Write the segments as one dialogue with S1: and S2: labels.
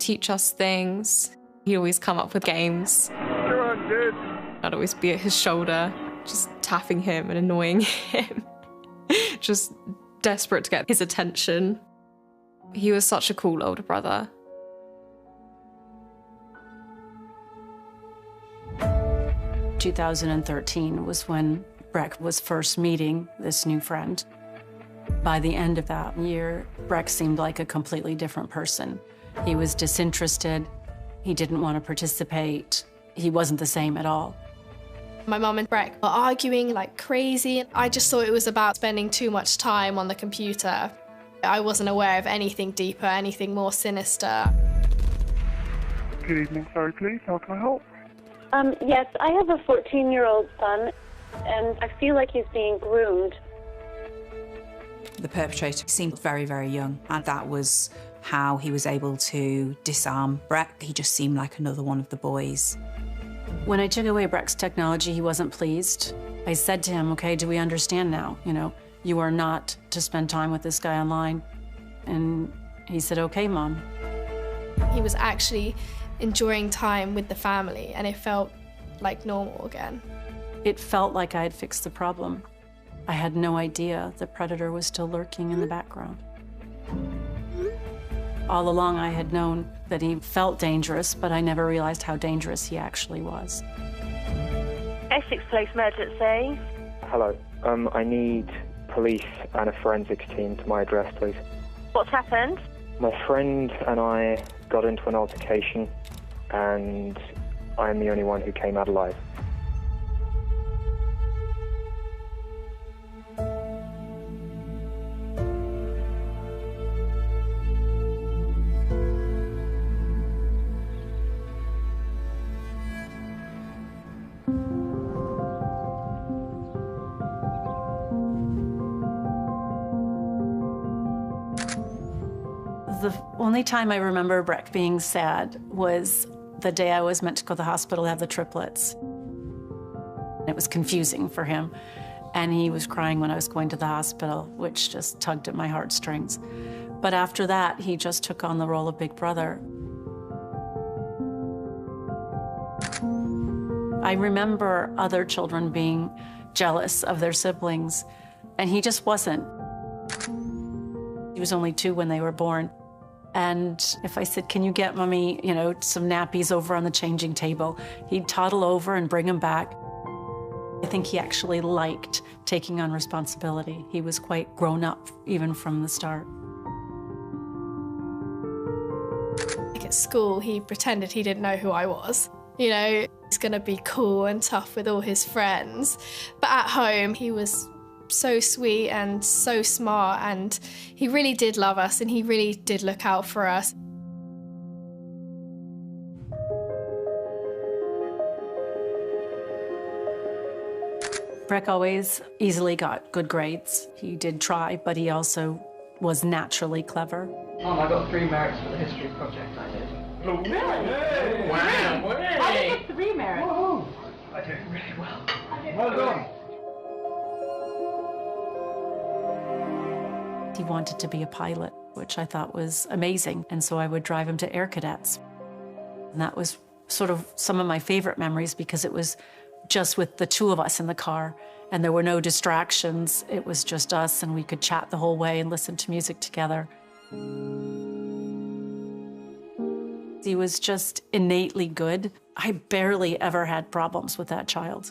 S1: teach us things. He'd always come up with games.
S2: Go on, dude.
S1: I'd always be at his shoulder, just tapping him and annoying him. Just desperate to get his attention. He was such a cool older brother.
S3: In 2013 was when Breck was first meeting this new friend. By the end of that year, Breck seemed like a completely different person. He was disinterested. He didn't want to participate. He wasn't the same at all.
S4: My mum and Breck were arguing like crazy. I just thought it was about spending too much time on the computer. I wasn't aware of anything deeper, anything more sinister.
S2: Good evening, sorry please, how can I help?
S5: Yes, I have a 14-year-old son, and I feel like he's being groomed.
S6: The perpetrator seemed very, very young, and that was how he was able to disarm Breck. He just seemed like another one of the boys.
S3: When I took away Breck's technology, he wasn't pleased. I said to him, okay, do we understand now? You know, you are not to spend time with this guy online. And he said, okay, Mom.
S4: He was actually enjoying time with the family, and it felt like normal again.
S3: It felt like I had fixed the problem. I had no idea the predator was still lurking in the background. All along, I had known that he felt dangerous, but I never realized how dangerous he actually was.
S7: Essex Police Emergency.
S8: Hello. I need police and a forensics team to my address, please.
S7: What's happened?
S8: My friend and I got into an altercation, and I'm the only one who came out alive.
S3: The only time I remember Breck being sad was the day I was meant to go to the hospital to have the triplets. It was confusing for him, and he was crying when I was going to the hospital, which just tugged at my heartstrings. But after that, he just took on the role of big brother. I remember other children being jealous of their siblings, and he just wasn't. He was only 2 when they were born. And if I said, can you get Mommy, you know, some nappies over on the changing table, he'd toddle over and bring them back. I think he actually liked taking on responsibility. He was quite grown up, even from the start.
S4: Like at school, he pretended he didn't know who I was. You know, he's gonna be cool and tough with all his friends. But at home, he was so sweet and so smart, and he really did love us, and he really did look out for us.
S3: Breck always easily got good grades. He did try, but he also was naturally clever.
S9: Mom, I got 3 merits for the history project I did.
S2: Oh, really? Wow!
S7: I did get 3 merits.
S9: Whoa. I did really well.
S2: Well done.
S3: He wanted to be a pilot, which I thought was amazing, and so I would drive him to Air Cadets. And that was sort of some of my favorite memories, because it was just with the 2 of us in the car, and there were no distractions. It was just us, and we could chat the whole way and listen to music together. He was just innately good. I barely ever had problems with that child.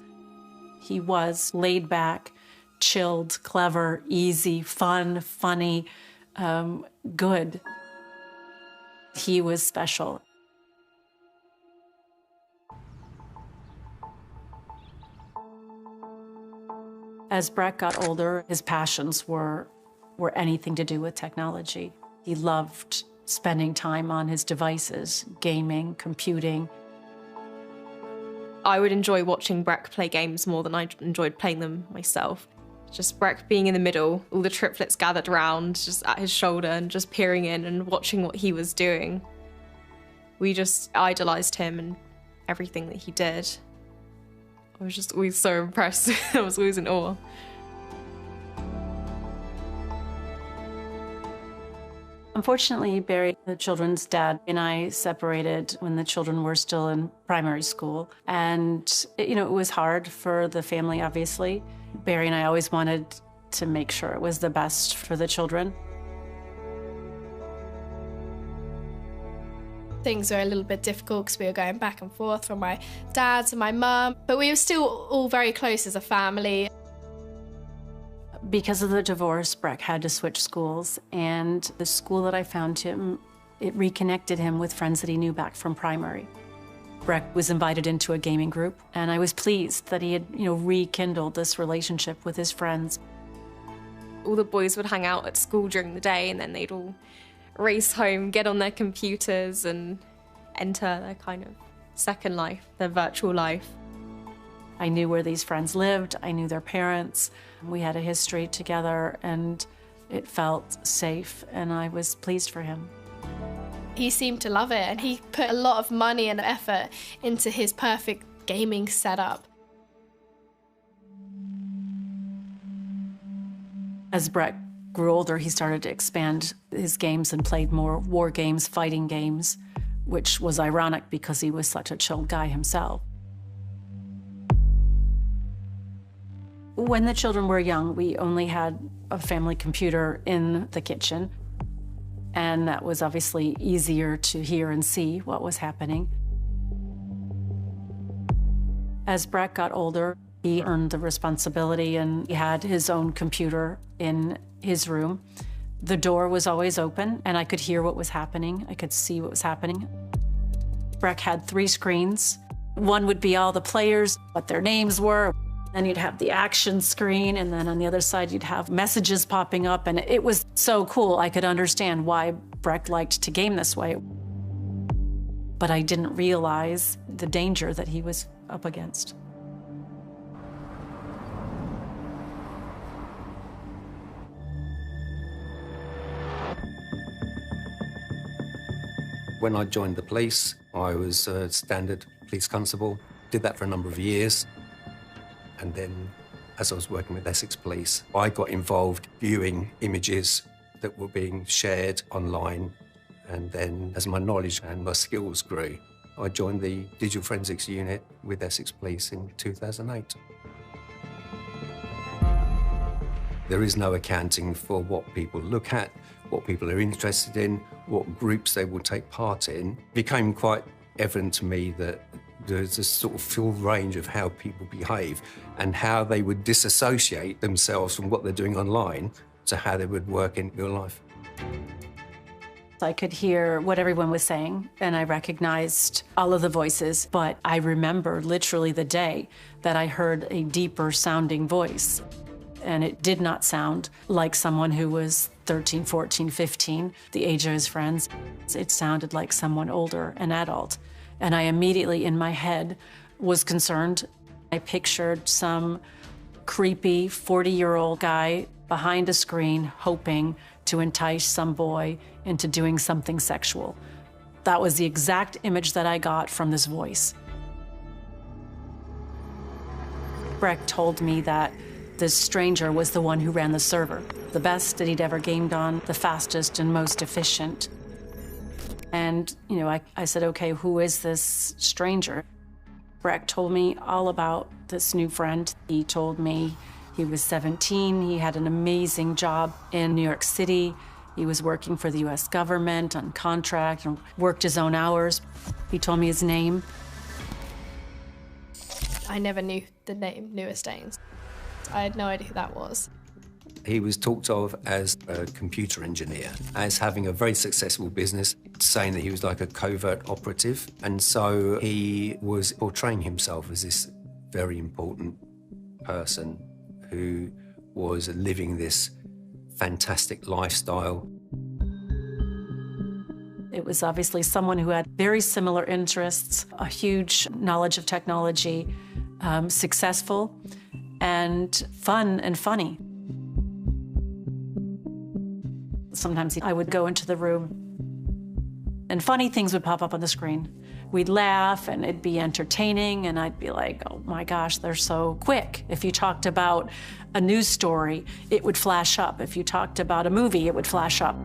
S3: He was laid back, chilled, clever, easy, fun, funny, good. He was special. As Breck got older, his passions were anything to do with technology. He loved spending time on his devices, gaming, computing.
S1: I would enjoy watching Breck play games more than I enjoyed playing them myself. Just Breck being in the middle, all the triplets gathered around, just at his shoulder, and just peering in and watching what he was doing. We just idolized him and everything that he did. I was just always so impressed. I was always in awe.
S3: Unfortunately, Barry, the children's dad, and I separated when the children were still in primary school. And, it was hard for the family, obviously. Barry and I always wanted to make sure it was the best for the children.
S4: Things were a little bit difficult because we were going back and forth from my dad to my mum, but we were still all very close as a family.
S3: Because of the divorce, Breck had to switch schools, and the school that I found him, it reconnected him with friends that he knew back from primary. Breck was invited into a gaming group, and I was pleased that he had, rekindled this relationship with his friends.
S1: All the boys would hang out at school during the day, and then they'd all race home, get on their computers, and enter their kind of second life, their virtual life.
S3: I knew where these friends lived, I knew their parents. We had a history together, and it felt safe, and I was pleased for him.
S4: He seemed to love it, and he put a lot of money and effort into his perfect gaming setup.
S3: As Breck grew older, he started to expand his games and played more war games, fighting games, which was ironic because he was such a chilled guy himself. When the children were young, we only had a family computer in the kitchen, and that was obviously easier to hear and see what was happening. As Breck got older, he earned the responsibility, and he had his own computer in his room. The door was always open, and I could hear what was happening. I could see what was happening. Breck had 3 screens. One would be all the players, what their names were. Then you'd have the action screen, and then on the other side, you'd have messages popping up, and it was so cool. I could understand why Breck liked to game this way. But I didn't realize the danger that he was up against.
S10: When I joined the police, I was a standard police constable. Did that for a number of years. And then, as I was working with Essex Police, I got involved viewing images that were being shared online. And then, as my knowledge and my skills grew, I joined the Digital Forensics Unit with Essex Police in 2008. There is no accounting for what people look at, what people are interested in, what groups they will take part in. It became quite evident to me that there's a sort of full range of how people behave and how they would disassociate themselves from what they're doing online to how they would work in real life.
S3: I could hear what everyone was saying, and I recognized all of the voices, but I remember literally the day that I heard a deeper sounding voice. And it did not sound like someone who was 13, 14, 15, the age of his friends. It sounded like someone older, an adult. And I immediately, in my head, was concerned. I pictured some creepy 40-year-old guy behind a screen hoping to entice some boy into doing something sexual. That was the exact image that I got from this voice. Breck told me that this stranger was the one who ran the server, the best that he'd ever gamed on, the fastest and most efficient. And, I said, okay, who is this stranger? Breck told me all about this new friend. He told me he was 17, he had an amazing job in New York City. He was working for the US government on contract and worked his own hours. He told me his name.
S4: I never knew the name Newer Stains. I had no idea who that was.
S10: He was talked of as a computer engineer, as having a very successful business, saying that he was like a covert operative. And so he was portraying himself as this very important person who was living this fantastic lifestyle.
S3: It was obviously someone who had very similar interests, a huge knowledge of technology, successful, and fun and funny. Sometimes I would go into the room and funny things would pop up on the screen. We'd laugh and it'd be entertaining and I'd be like, oh my gosh, they're so quick. If you talked about a news story, it would flash up. If you talked about a movie, it would flash up.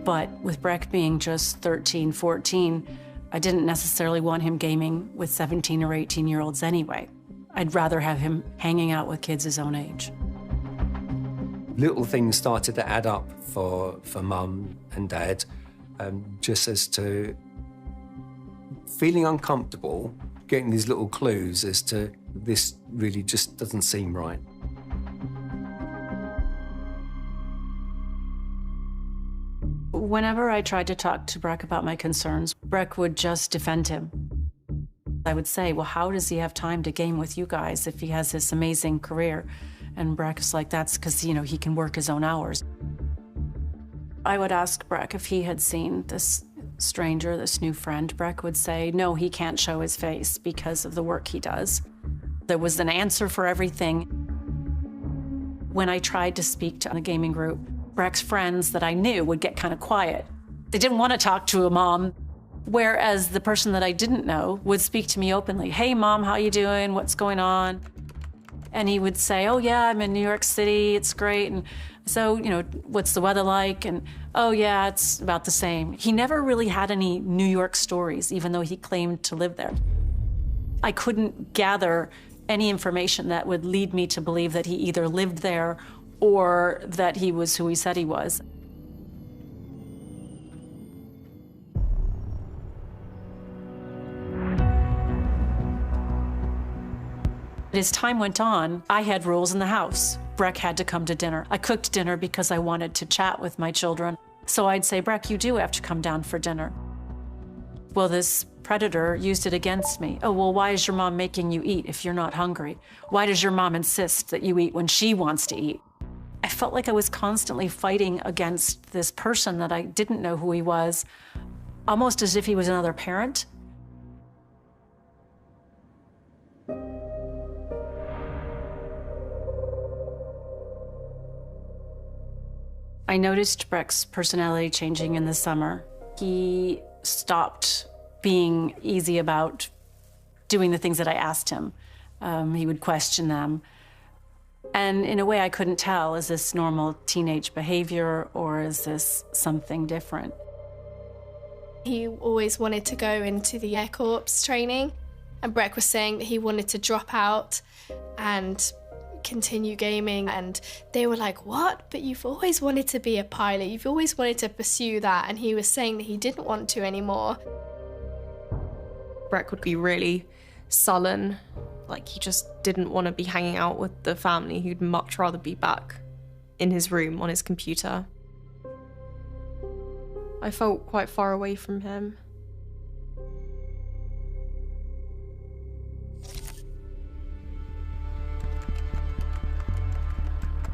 S3: But with Breck being just 13, 14, I didn't necessarily want him gaming with 17 or 18-year-olds anyway. I'd rather have him hanging out with kids his own age.
S10: Little things started to add up for Mum and Dad, just as to feeling uncomfortable, getting these little clues as to this really just doesn't seem right.
S3: Whenever I tried to talk to Breck about my concerns, Breck would just defend him. I would say, well, how does he have time to game with you guys if he has this amazing career? And Breck is like, that's because, you know, he can work his own hours. I would ask Breck if he had seen this stranger, this new friend. Breck would say, no, he can't show his face because of the work he does. There was an answer for everything. When I tried to speak to the gaming group, Breck's friends that I knew would get kind of quiet. They didn't want to talk to a mom, whereas the person that I didn't know would speak to me openly. Hey, Mom, how you doing? What's going on? And he would say, oh, yeah, I'm in New York City. It's great. And so, you know, what's the weather like? And, oh, yeah, it's about the same. He never really had any New York stories, even though he claimed to live there. I couldn't gather any information that would lead me to believe that he either lived there or that he was who he said he was. As time went on, I had rules in the house. Breck had to come to dinner. I cooked dinner because I wanted to chat with my children. So I'd say, Breck, you do have to come down for dinner. Well, this predator used it against me. Oh, well, why is your mom making you eat if you're not hungry? Why does your mom insist that you eat when she wants to eat? I felt like I was constantly fighting against this person that I didn't know who he was, almost as if he was another parent. I noticed Breck's personality changing in the summer. He stopped being easy about doing the things that I asked him. He would question them. And in a way I couldn't tell, is this normal teenage behavior or is this something different?
S4: He always wanted to go into the Air Corps training, and Breck was saying that he wanted to drop out and continue gaming, and they were like, what? But you've always wanted to be a pilot, you've always wanted to pursue that, and he was saying that he didn't want to anymore.
S1: Breck would be really sullen, like he just didn't want to be hanging out with the family. He'd much rather be back in his room on his computer. I felt quite far away from him.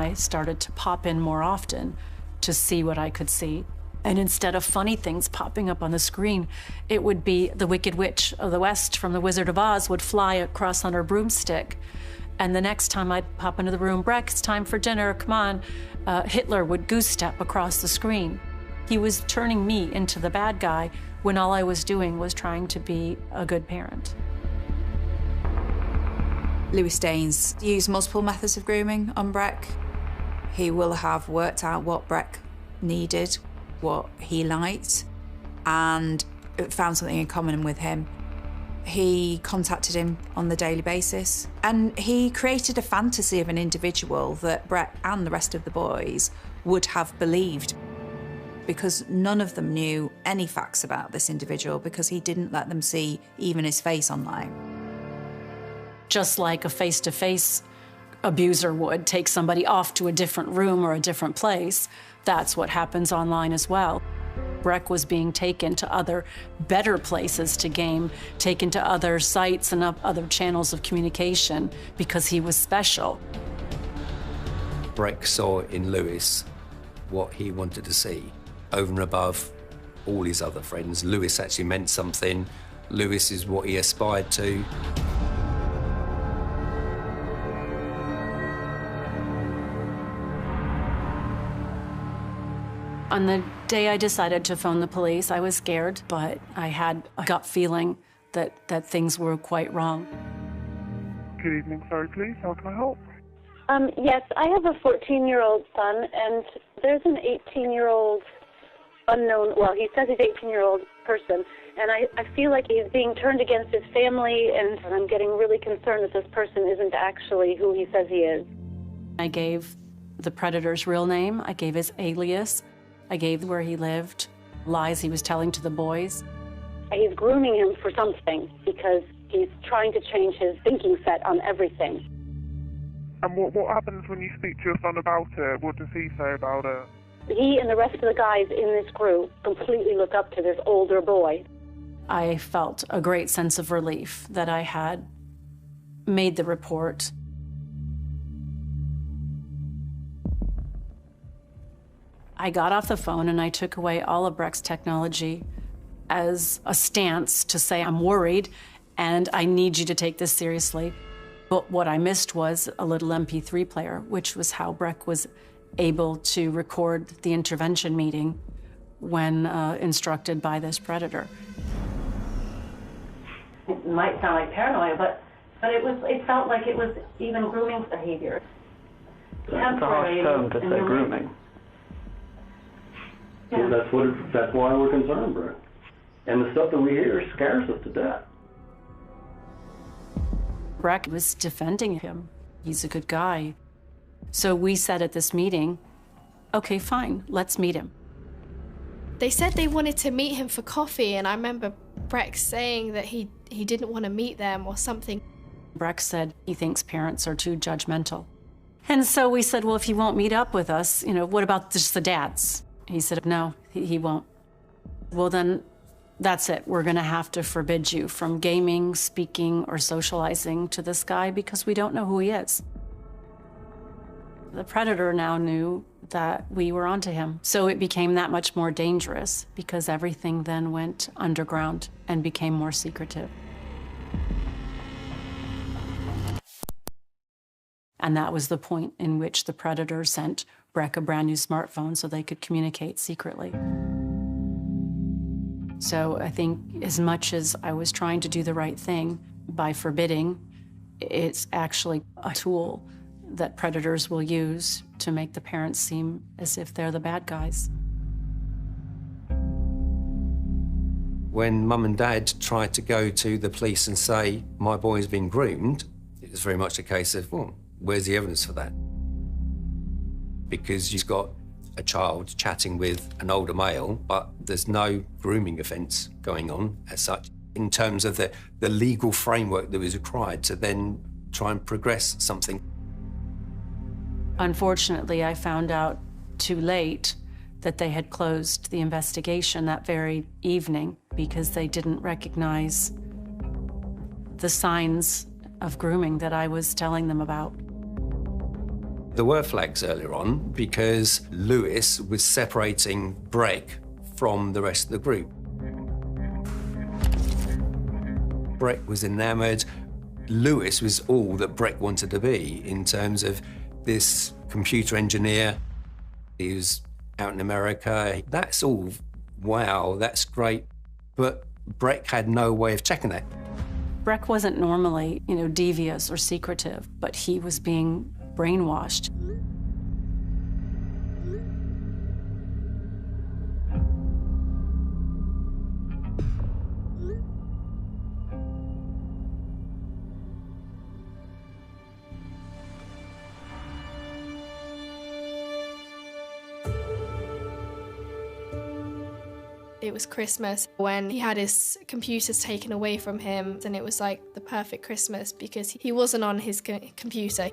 S3: I started to pop in more often to see what I could see. And instead of funny things popping up on the screen, it would be the Wicked Witch of the West from The Wizard of Oz would fly across on her broomstick. And the next time I'd pop into the room, Breck, it's time for dinner, come on. Hitler would goose step across the screen. He was turning me into the bad guy when all I was doing was trying to be a good parent.
S6: Louis Daines used multiple methods of grooming on Breck. He will have worked out what Breck needed, what he liked, and found something in common with him. He contacted him on the daily basis, and he created a fantasy of an individual that Breck and the rest of the boys would have believed, because none of them knew any facts about this individual because he didn't let them see even his face online.
S3: Just like a face-to-face abuser would take somebody off to a different room or a different place, that's what happens online as well. Breck was being taken to other better places to game, taken to other sites and other channels of communication because he was special.
S10: Breck saw in Louis what he wanted to see, over and above all his other friends. Louis actually meant something. Louis is what he aspired to.
S3: On the day I decided to phone the police, I was scared, but I had a gut feeling that things were quite wrong.
S2: Good evening, sorry, please. How can I help?
S5: Yes, I have a 14-year-old son, and there's an 18-year-old unknown, well, he says he's 18-year-old person, and I feel like he's being turned against his family, and I'm getting really concerned that this person isn't actually who he says he is.
S3: I gave the predator's real name, I gave his alias, I gave where he lived, lies he was telling to the boys.
S5: He's grooming him for something because he's trying to change his thinking set on everything.
S2: And what happens when you speak to your son about it? What does he say about it?
S5: He and the rest of the guys in this group completely look up to this older boy.
S3: I felt a great sense of relief that I had made the report. I got off the phone and I took away all of Breck's technology as a stance to say, I'm worried and I need you to take this seriously. But what I missed was a little MP3 player, which was how Breck was able to record the intervention meeting when instructed by this predator.
S11: It might sound like paranoia, but it felt like it was even grooming behavior.
S12: That's a harsh term to say grooming.
S11: Yeah.
S12: So that's why we're concerned, Breck. And the stuff that we hear scares us to death.
S3: Breck was defending him. He's a good guy. So we said at this meeting, okay, fine, let's meet him.
S4: They said they wanted to meet him for coffee, and I remember Breck saying that he didn't want to meet them or something.
S3: Breck said he thinks parents are too judgmental. And so we said, well, if he won't meet up with us, what about just the dads? He said, no, he won't. Well, then that's it. We're going to have to forbid you from gaming, speaking, or socializing to this guy because we don't know who he is. The predator now knew that we were onto him. So it became that much more dangerous because everything then went underground and became more secretive. And that was the point in which the predator sent Breck a brand new smartphone so they could communicate secretly. So I think as much as I was trying to do the right thing by forbidding, it's actually a tool that predators will use to make the parents seem as if they're the bad guys.
S10: When Mum and Dad tried to go to the police and say, my boy's been groomed, it was very much a case of, well, where's the evidence for that? Because you've got a child chatting with an older male, but there's no grooming offence going on as such in terms of the legal framework that was required to then try and progress something.
S3: Unfortunately, I found out too late that they had closed the investigation that very evening because they didn't recognize the signs of grooming that I was telling them about.
S10: There were flags earlier on because Lewis was separating Breck from the rest of the group. Breck was enamoured. Lewis was all that Breck wanted to be in terms of this computer engineer. He was out in America. That's all, wow, that's great. But Breck had no way of checking that.
S3: Breck wasn't normally, devious or secretive, but he was being brainwashed.
S4: It was Christmas when he had his computers taken away from him, and it was like the perfect Christmas because he wasn't on his computer.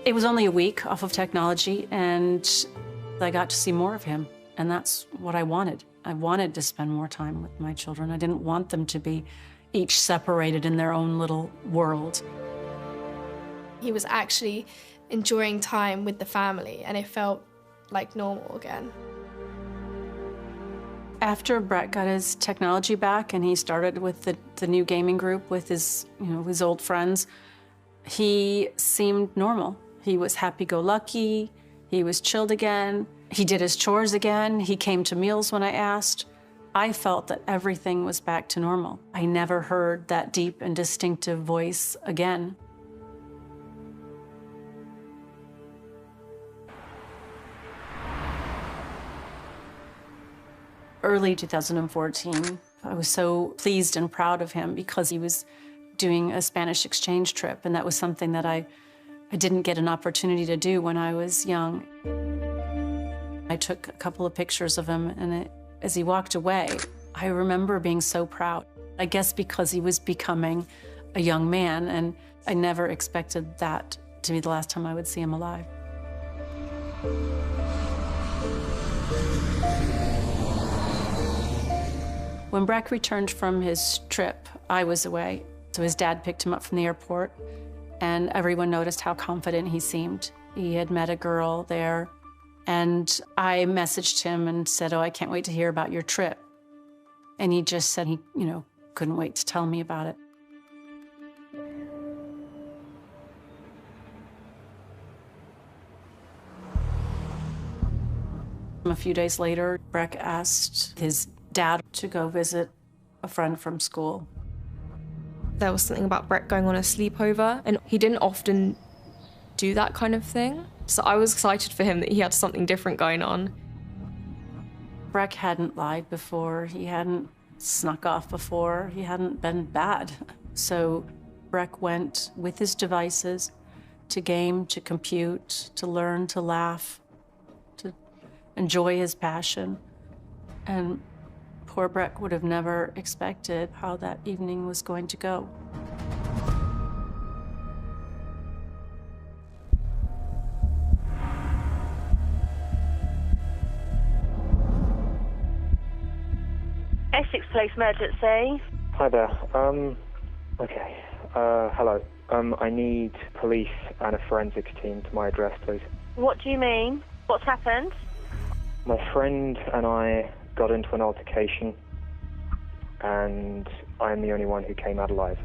S3: It was only a week off of technology, and I got to see more of him, and that's what I wanted. I wanted to spend more time with my children. I didn't want them to be each separated in their own little world.
S4: He was actually enjoying time with the family, and it felt like normal again.
S3: After Breck got his technology back and he started with the new gaming group with his, his old friends, he seemed normal. He was happy-go-lucky, he was chilled again, he did his chores again, he came to meals when I asked. I felt that everything was back to normal. I never heard that deep and distinctive voice again. early 2014. I was so pleased and proud of him because he was doing a Spanish exchange trip, and that was something that I didn't get an opportunity to do when I was young. I took a couple of pictures of him, and as he walked away, I remember being so proud. I guess because he was becoming a young man, and I never expected that to be the last time I would see him alive. When Breck returned from his trip, I was away. So his dad picked him up from the airport, and everyone noticed how confident he seemed. He had met a girl there, and I messaged him and said, "Oh, I can't wait to hear about your trip." And he just said he, couldn't wait to tell me about it. A few days later, Breck asked his dad to go visit a friend from school.
S1: There was something about Breck going on a sleepover, and he didn't often do that kind of thing. So I was excited for him that he had something different going on.
S3: Breck hadn't lied before. He hadn't snuck off before. He hadn't been bad. So Breck went with his devices to game, to compute, to learn, to laugh, to enjoy his passion. And poor Breck would have never expected how that evening was going to go.
S7: Essex Police Emergency.
S8: Hi there. Okay. Hello. I need police and a forensics team to my address, please.
S7: What do you mean? What's happened?
S8: My friend and I got into an altercation, and I'm the only one who came out alive.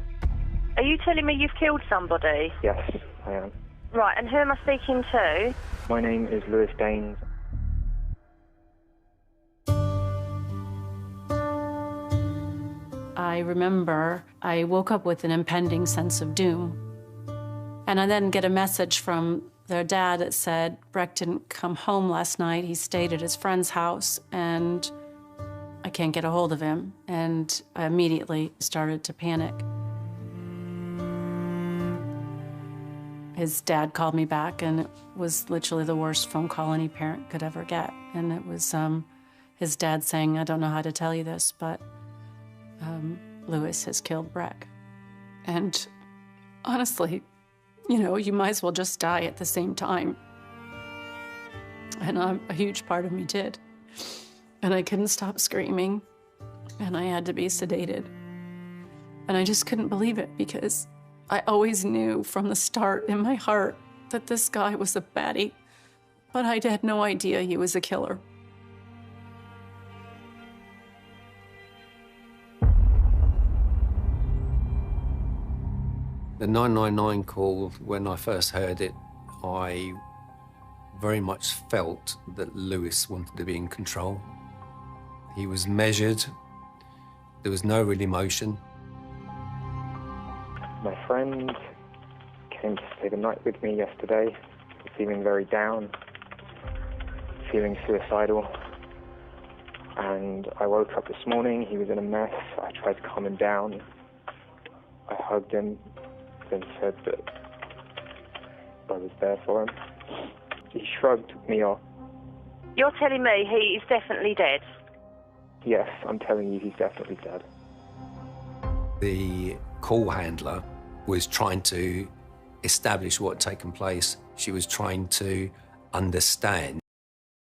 S7: Are you telling me you've killed somebody?
S8: Yes, I am.
S7: Right, and who am I speaking to?
S8: My name is Lewis Daines.
S3: I remember I woke up with an impending sense of doom. And I then get a message from their dad that said Breck didn't come home last night. He stayed at his friend's house, and I can't get a hold of him. And I immediately started to panic. His dad called me back, and it was literally the worst phone call any parent could ever get. And it was his dad saying, "I don't know how to tell you this, but Lewis has killed Breck." And honestly, you might as well just die at the same time. And a huge part of me did. And I couldn't stop screaming, and I had to be sedated. And I just couldn't believe it, because I always knew from the start in my heart that this guy was a baddie, but I had no idea he was a killer.
S10: The 999 call, when I first heard it, I very much felt that Lewis wanted to be in control. He was measured. There was no real emotion.
S8: My friend came to stay the night with me yesterday, feeling very down, feeling suicidal. And I woke up this morning, he was in a mess. I tried to calm him down. I hugged him, then said that I was there for him. He shrugged me off.
S7: You're telling me he is definitely dead?
S8: Yes, I'm telling you, he's definitely dead.
S10: The call handler was trying to establish what had taken place. She was trying to understand